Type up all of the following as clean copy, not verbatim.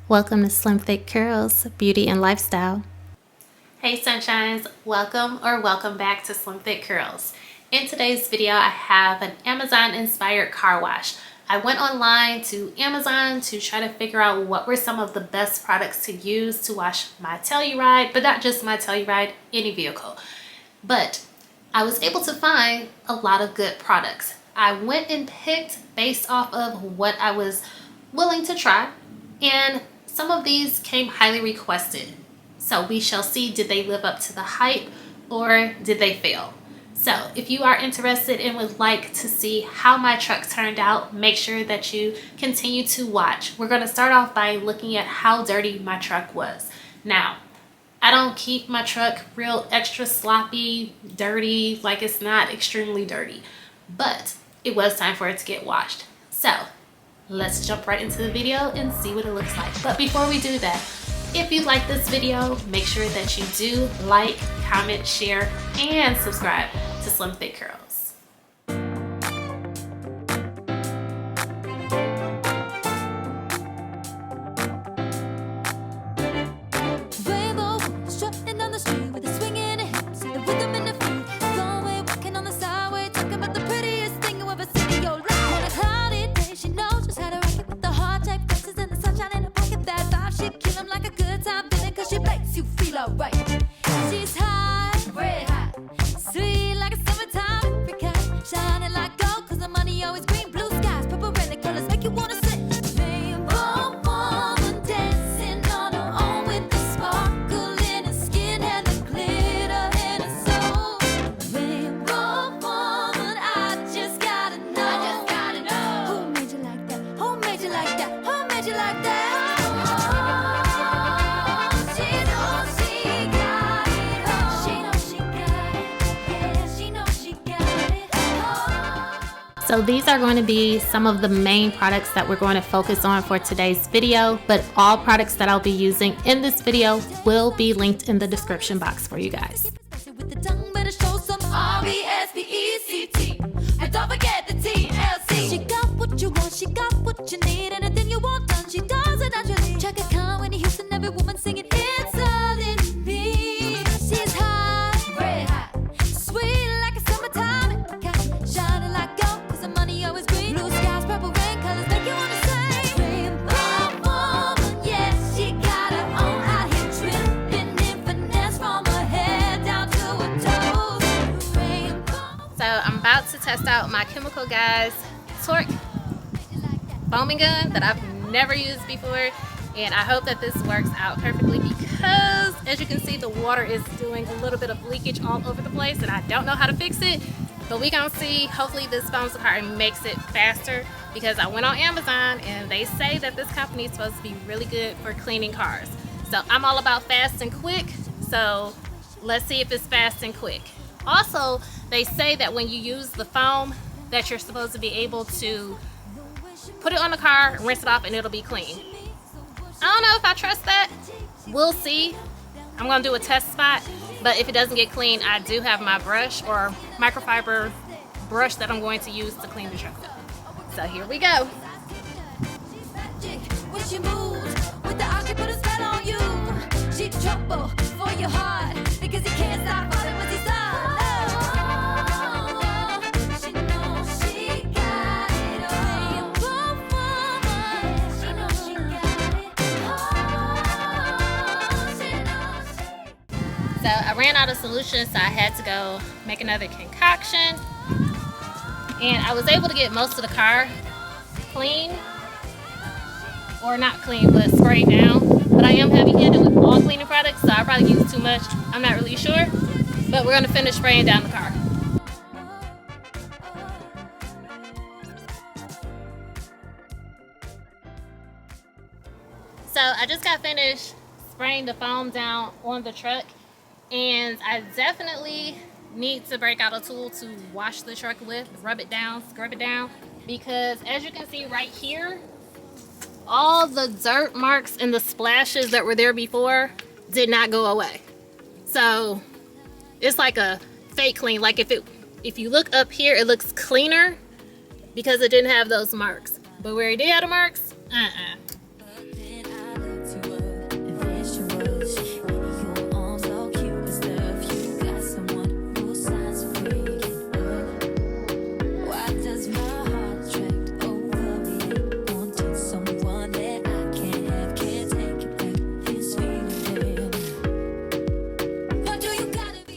Welcome to Slim Thick Curls, Beauty and Lifestyle. Hey sunshines, welcome back to Slim Thick Curls. In today's video, I have an Amazon inspired car wash. I went online to Amazon to try to figure out what were some of the best products to use to wash my Telluride, but not just my Telluride, any vehicle. But I was able to find a lot of good products. I went and picked based off of what I was willing to try, and some of these came highly requested. So we shall see, did they live up to the hype or did they fail? So if you are interested and would like to see how my truck turned out, make sure that you continue to watch. We're going to start off by looking at how dirty my truck was. Now, I don't keep my truck real extra sloppy, dirty, like it's not extremely dirty, but it was time for it to get washed. So let's jump right into the video and see what it looks like. But before we do that, if you like this video, make sure that you do like, comment, share, and subscribe to Slim Thick Curls. So these are going to be some of the main products that we're going to focus on for today's video, but all products that I'll be using in this video will be linked in the description box for you guys. And don't forget the TLC. She got what you want, she got what you need, anything you want done, she does it naturally. Check it out when Houston, every woman singing, it's all in me. She's hot, red hot, sweet like a summertime, shining like gold, cause the money always green. Blue skies, purple rain, colors make you wanna say rainbow woman, yes, she got her own out here tripping in finesse from her head down to her toes. So I'm about to test out my Chemical Guys Torq foaming gun that I've never used before, and I hope that this works out perfectly because as you can see, the water is doing a little bit of leakage all over the place and I don't know how to fix it, but we gonna see. Hopefully this foams the car and makes it faster, because I went on Amazon and they say that this company is supposed to be really good for cleaning cars. So I'm all about fast and quick, so let's see if it's fast and quick. Also, they say that when you use the foam that you're supposed to be able to put it on the car, rinse it off, and it'll be clean. I don't know if I trust that. We'll see. I'm gonna do a test spot, but if it doesn't get clean, I do have my brush or microfiber brush that I'm going to use to clean the truck up. So here we go. She moves with the eye, she put a spell on you. She trouble for your heart because you can't stop falling once you start. She knows she got it all. She knows she got it all. So I ran out of solution, so I had to go make another concoction. And I was able to get most of the car clean. Or not clean, but sprayed down. But I am heavy-handed with all cleaning products, so I probably use too much. I'm not really sure, but we're gonna finish spraying down the car. So I just got finished spraying the foam down on the truck, and I definitely need to break out a tool to wash the truck with, rub it down, scrub it down, because as you can see right here, all the dirt marks and the splashes that were there before did not go away. So it's like a fake clean. Like if you look up here, it looks cleaner because it didn't have those marks. But where it did have the marks,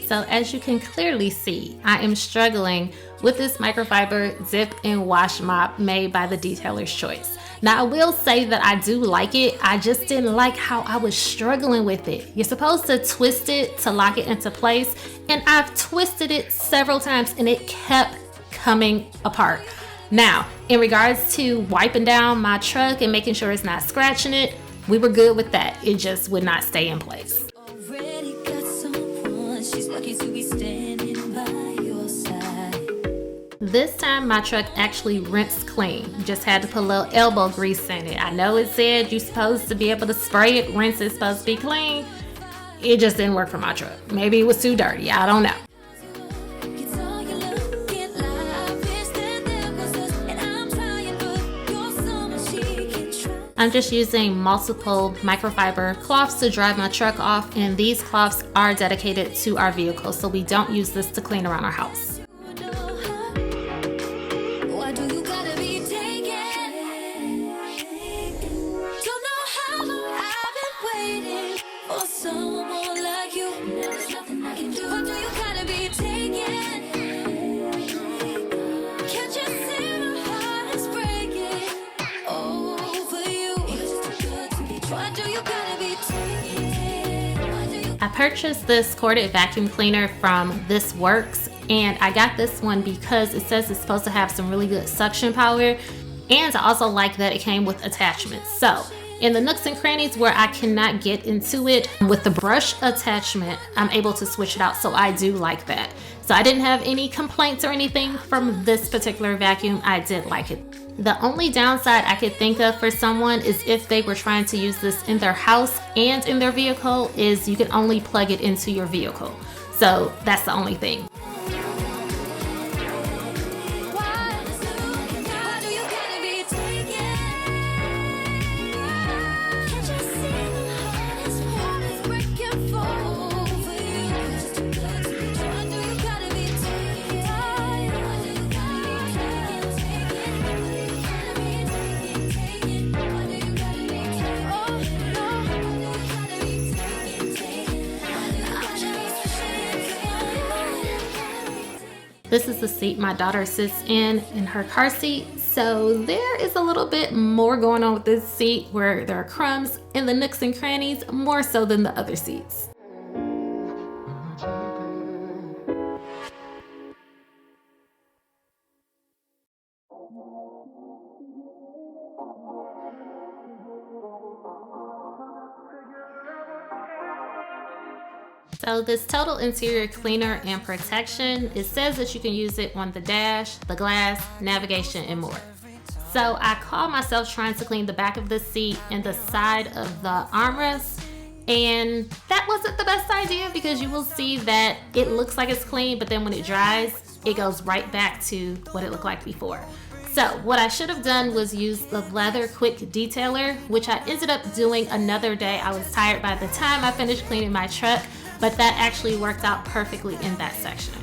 So as you can clearly see, I am struggling with this microfiber zip and wash mop made by the Detailer's Choice. Now I will say that I do like it, I just didn't like how I was struggling with it. You're supposed to twist it to lock it into place, and I've twisted it several times and it kept coming apart. Now, in regards to wiping down my truck and making sure it's not scratching it, we were good with that. It just would not stay in place. Already got someone, she's lucky to be standing by your side. This time my truck actually rinsed clean. Just had to put a little elbow grease in it. I know it said you're supposed to be able to spray it, rinse it's supposed to be clean. It just didn't work for my truck. Maybe it was too dirty, I don't know. It's all you looking like, wish that there was us, and I'm trying, but you're someone she can trust. I'm just using multiple microfiber cloths to dry my truck off, and these cloths are dedicated to our vehicle, so we don't use this to clean around our house. Why do you gotta be taken? Don't know how long I've been waiting for someone like you. There's nothing I can do. Why do you gotta be taken? Can't you see my heart is breaking over you? Why do you gotta be taken? Why do you I purchased this corded vacuum cleaner from ThisWorx, and I got this one because it says it's supposed to have some really good suction power, and I also like that it came with attachments. So in the nooks and crannies where I cannot get into it with the brush attachment, I'm able to switch it out, so I do like that. So I didn't have any complaints or anything from this particular vacuum. I did like it. The only downside I could think of for someone is if they were trying to use this in their house and in their vehicle, is you can only plug it into your vehicle. So that's the only thing. Why do you gotta be taken? Can't you see my heart is breaking for you? Why do you gotta be taken? Why do you gotta be taken? Why do you gotta be taken? Oh no, why do you gotta be taken? This is the seat my daughter sits in her car seat. So there is a little bit more going on with this seat where there are crumbs in the nooks and crannies, more so than the other seats. So this total interior cleaner and protection, it says that you can use it on the dash, the glass, navigation, and more. So I caught myself trying to clean the back of the seat and the side of the armrest, and that wasn't the best idea because you will see that it looks like it's clean, but then when it dries, it goes right back to what it looked like before. So what I should have done was use the leather quick detailer, which I ended up doing another day. I was tired by the time I finished cleaning my truck, but that actually worked out perfectly in that section.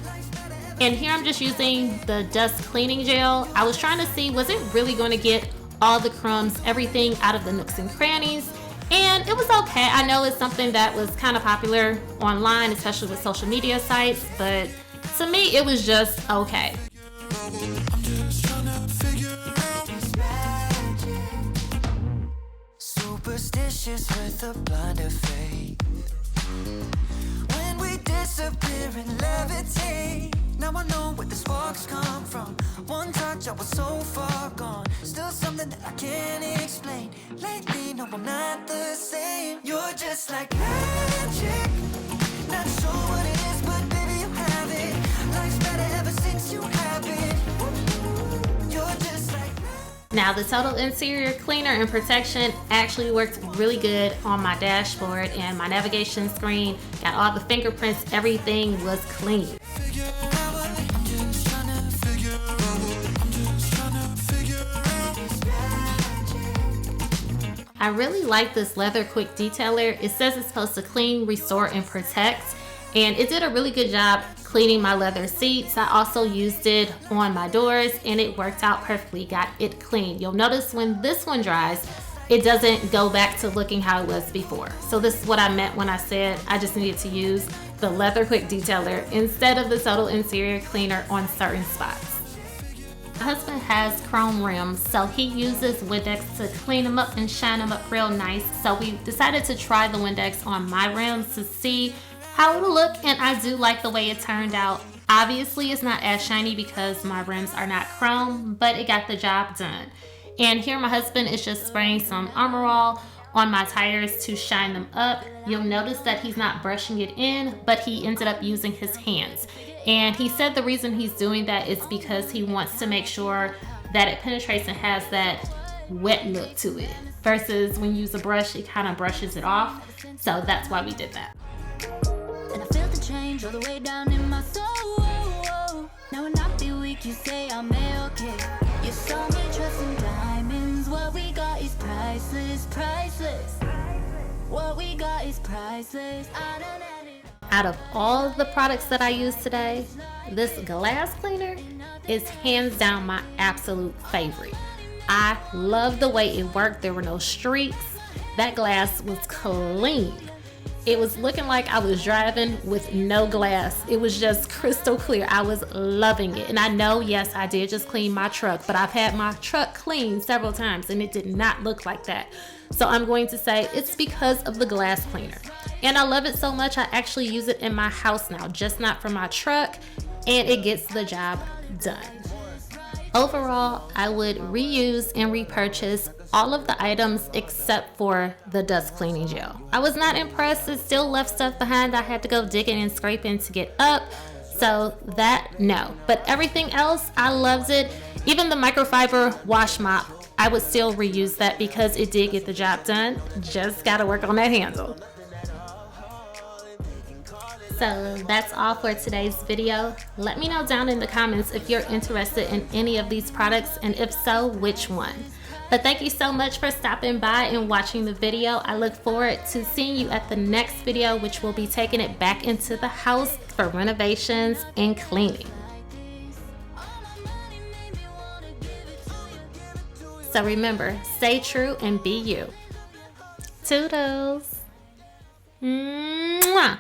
And here I'm just using the dust cleaning gel. I was trying to see, was it really going to get all the crumbs, everything out of the nooks and crannies? And it was okay. I know it's something that was kind of popular online, especially with social media sites, but to me, it was just okay. Superstitious with a blind of faith. When we disappear and levitate. Now I know where this sparks come from. One touch, I was so far gone. Still something that I can't explain. Lately, no, I'm not the same. You're just like magic. Not sure what it is, but baby, you have it. Life's better ever since you have it. You're just like Now the total interior cleaner and protection actually worked really good on my dashboard and my navigation screen. Got all the fingerprints, everything was clean. I really like this leather quick detailer. It says it's supposed to clean, restore, and protect, and it did a really good job cleaning my leather seats. I also used it on my doors and it worked out perfectly, got it clean. You'll notice when this one dries, it doesn't go back to looking how it was before. So this is what I meant when I said I just needed to use the leather quick detailer instead of the total interior cleaner on certain spots. My husband has chrome rims, so he uses Windex to clean them up and shine them up real nice. So we decided to try the Windex on my rims to see how it'll look, and I do like the way it turned out. Obviously, it's not as shiny because my rims are not chrome, but it got the job done. And here my husband is just spraying some Armor All on my tires to shine them up. You'll notice that he's not brushing it in, but he ended up using his hands. And he said the reason he's doing that is because he wants to make sure that it penetrates and has that wet look to it. Versus when you use a brush, it kind of brushes it off. So that's why we did that. And I felt the change all the way down in my soul. Now when I feel weak, you say I'm okay. You saw me trusting diamonds. What we got is priceless, priceless. What we got is priceless. I don't have it. Out of all the products that I use today, this glass cleaner is hands down my absolute favorite. I love the way it worked. There were no streaks. That glass was clean. It was looking like I was driving with no glass. It was just crystal clear. I was loving it. And I know, yes, I did just clean my truck, but I've had my truck cleaned several times and it did not look like that. So I'm going to say it's because of the glass cleaner. And I love it so much, I actually use it in my house now, just not for my truck, and it gets the job done. Overall, I would reuse and repurchase all of the items except for the dust cleaning gel. I was not impressed. It still left stuff behind I had to go digging and scraping to get up. So that, no. But everything else, I loved it. Even the microfiber wash mop, I would still reuse that because it did get the job done. Just gotta work on that handle. So that's all for today's video. Let me know down in the comments if you're interested in any of these products, and if so, which one. But thank you so much for stopping by and watching the video. I look forward to seeing you at the next video, which will be taking it back into the house for renovations and cleaning. So remember, stay true and be you. Toodles. Mwah.